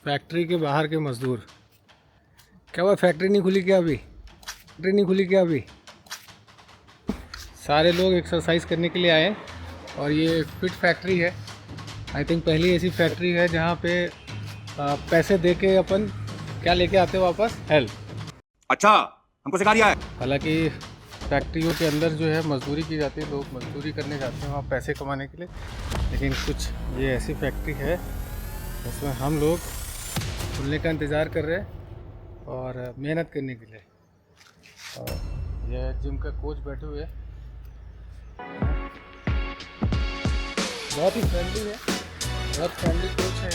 Factory के बाहर के मजदूर। क्या हुआ, फैक्ट्री नहीं खुली क्या अभी? फैक्ट्री नहीं खुली क्या अभी? सारे लोग एक्सरसाइज करने के लिए आए और ये फिट फैक्ट्री है। आई थिंक पहली ऐसी फैक्ट्री है जहाँ पे पैसे दे के अपन क्या लेके आते हो वापस? हेल्थ। अच्छा, हमको सिखा दिया है। हालांकि फैक्ट्रियों के अंदर जो है मजदूरी की जाती है, लोग मजदूरी करने जाते हैं वहाँ पैसे कमाने के लिए। लेकिन कुछ ये ऐसी फैक्ट्री है जिसमें हम लोग खुलने का इंतज़ार कर रहे हैं और मेहनत करने के लिए। और ये जिम का कोच बैठे हुए हैं, बहुत ही फ्रेंडली है, बहुत फ्रेंडली कोच है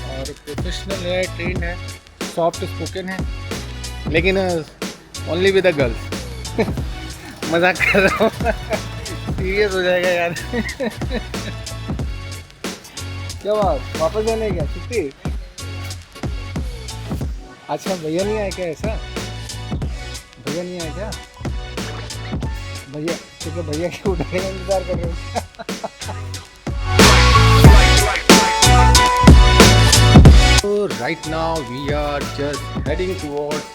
और प्रोफेशनल है, ट्रेंड है, सॉफ्ट स्पोकन है, लेकिन ओनली विद द गर्ल्स। मजाक कर रहा हूँ, सीरियस हो जाएगा यार। क्या बात, वापस जाने क्या छुट्टी? अच्छा, भैया नहीं आए क्या? ऐसा भैया नहीं आए क्या? भैया ठीक है, भैया के उठाने का इंतजार कर रहे हो? So right now we are just heading towards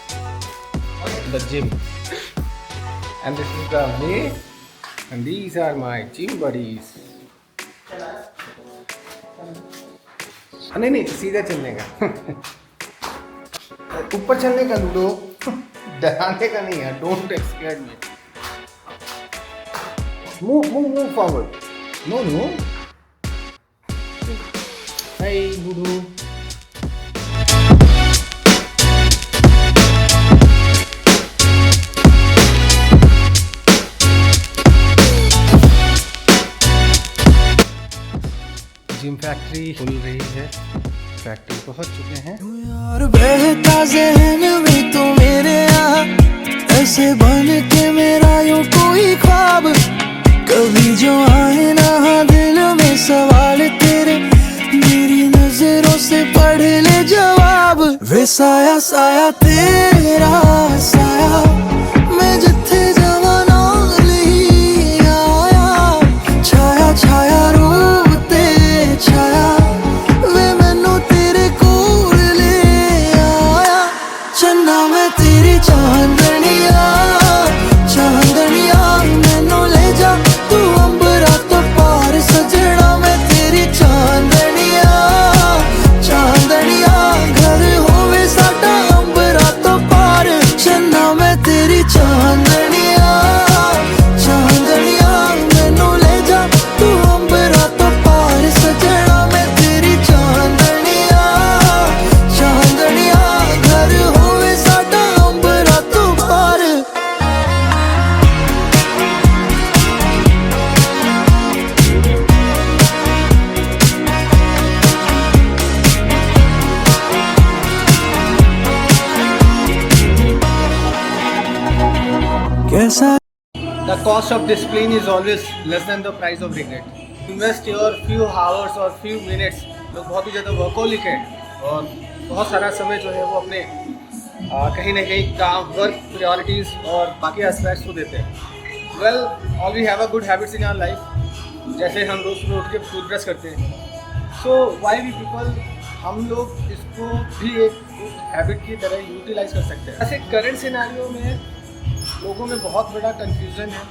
the gym, and this is the me, and these are my gym buddies. नहीं सीधा चलने का। ऊपर चलने का लूडो, डराने का नहीं है। Don't scare me. Move forward. No. Hey, Budu. Gym factory खुल रही है, फैक्ट्री पहुंच चुके हैं। यार बहता ज़हन में तो मेरे यहाँ ऐसे बन के मेरा यूं कोई ख्वाब कभी जो आए ना दिल में सवाल तेरे, मेरी नजरों से पढ़ ले जवाब। वे साया साया तेरा साया, मैं जिथे जावा नाल ही आया। छाया छाया रूप ते छाया, वे मैनू तेरे कोल ले आया। चन्ना मैं तेरी चांदनिया चांदनिया, मैनू ले जा तू अंबरा तो पार सजना। मैं तेरी चांदनिया चांदनिया, घर होवे साडा अंबरा तो पार। चन्ना मैं तेरी चांदनिया चांदनिया, मैनू ले जा तू अंबरा तो पार सजना। मैं तेरी चांदनिया चांदनिया, घर होवे साडा अंबरा तो पार। कैसा The cost of discipline is always less than the price of regret. Invest your few hours or few minutes. लोग बहुत ही ज़्यादा वर्कोलिक हैं और बहुत सारा समय जो है वो अपने कहीं ना कहीं काम, वर्क, प्रायोरिटीज़ और बाकी एस्पेक्ट्स को देते हैं। Well, all we have a good habits in our life, जैसे हम रोज सुबह उठ के टूथब्रश करते हैं। सो वाई वी पीपल, हम लोग इसको भी एक गुड हैबिट की तरह यूटिलाइज कर सकते हैं। ऐसे करंट सिनेरियो में लोगों में बहुत बड़ा कंफ्यूजन है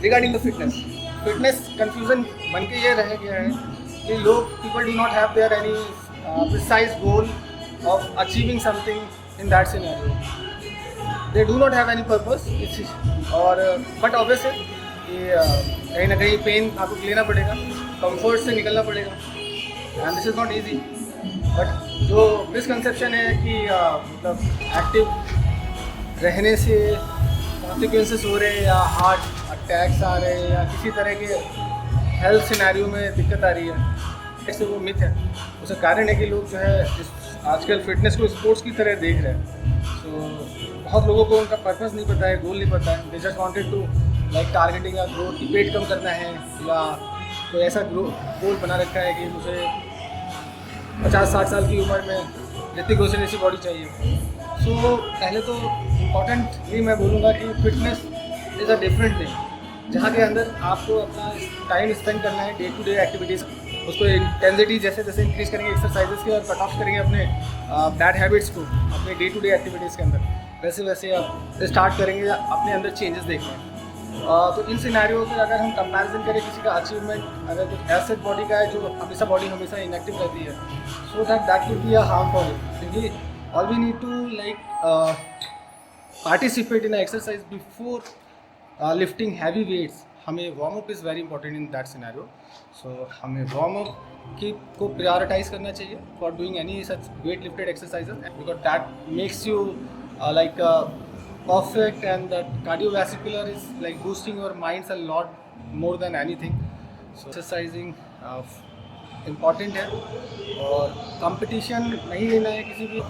रिगार्डिंग द फिटनेस कंफ्यूजन बन के ये रह गया है कि लोग, people do not have their any precise goal of achieving something in that scenario. They do not have any purpose और बट ऑब्वियसली कहीं ना कहीं पेन आपको लेना पड़ेगा, कंफर्ट से निकलना पड़ेगा, and this is not easy. But जो मिसकंसेप्शन है कि मतलब एक्टिव रहने से कॉन्सिक्वेंसेस हो रहे हैं या हार्ट अटैक्स आ रहे हैं या किसी तरह के हेल्थ सिनेरियो में दिक्कत आ रही है, ऐसे वो मिथ है। उसका कारण है कि लोग जो है आजकल फिटनेस को स्पोर्ट्स की तरह देख रहे हैं। सो बहुत लोगों को उनका पर्पस नहीं पता है, गोल नहीं पता है। They just wanted to like targeting या ग्रोथ, की पेट कम करना है या कोई ऐसा गोल बना रखा है कि मुझे 50-60 साल की उम्र में ऋतिक रोशन जैसी बॉडी चाहिए। सो पहले तो इम्पॉर्टेंटली मैं बोलूँगा कि fitness is a different thing, जहाँ के अंदर आपको अपना टाइम स्पेंड करना है डे टू डे एक्टिविटीज़ उसको इंटेंसिटी जैसे जैसे इंक्रीज करेंगे एक्सरसाइजेस की और कट ऑफ करेंगे अपने बैड हैबिट्स को अपने डे टू डे एक्टिविटीज़ के अंदर, वैसे वैसे आप स्टार्ट करेंगे अपने अंदर चेंजेस देखने। तो इन सिनेरियो पे अगर हम कंपैरिजन करें किसी का अचीवमेंट, अगर कुछ एसेट बॉडी का है जो हमेशा इनएक्टिव रहती है, so that could be a harm for it, क्योंकि all we need to like participate in exercise before lifting heavy weights. हमें warm up is very important in that scenario. So हमें warm up को prioritise करना चाहिए for doing any such weight lifted exercises, because that makes you like perfect, and that cardiovascular is like boosting your minds a lot more than anything. So exercising important है, और competition नहीं लेना है किसी भी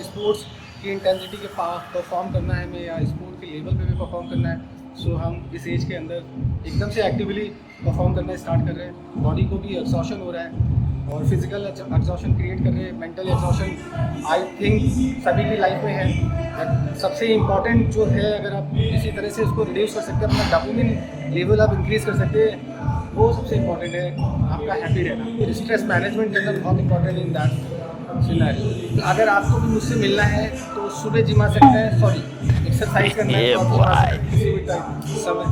sports की intensity के perform करना है हमें, या स्पोर्ट के लेवल पे भी परफॉर्म करना है। सो हम इस एज के अंदर एकदम से एक्टिवली परफॉर्म करना स्टार्ट कर रहे हैं, बॉडी को भी एक्सॉशन हो रहा है और फिजिकल एक्सॉशन क्रिएट कर रहे हैं, मेंटल एक्सॉशन आई थिंक सभी की लाइफ में है। सबसे इम्पॉर्टेंट जो है, अगर आप किसी तरह से उसको रिड्यूस कर सकते हैं, अपना डोपामिन लेवल आप इंक्रीज कर सकते हैं, वो सबसे इम्पॉर्टेंट है आपका हैप्पी रहना। स्ट्रेस मैनेजमेंट के अंदर बहुत इंपॉर्टेंट इन दैट सिनेरियो। अगर आपको भी मुझसे मिलना है तो सुबह जिम आ सकते हैं, एक्सरसाइज करना है, किसी भी टाइम समय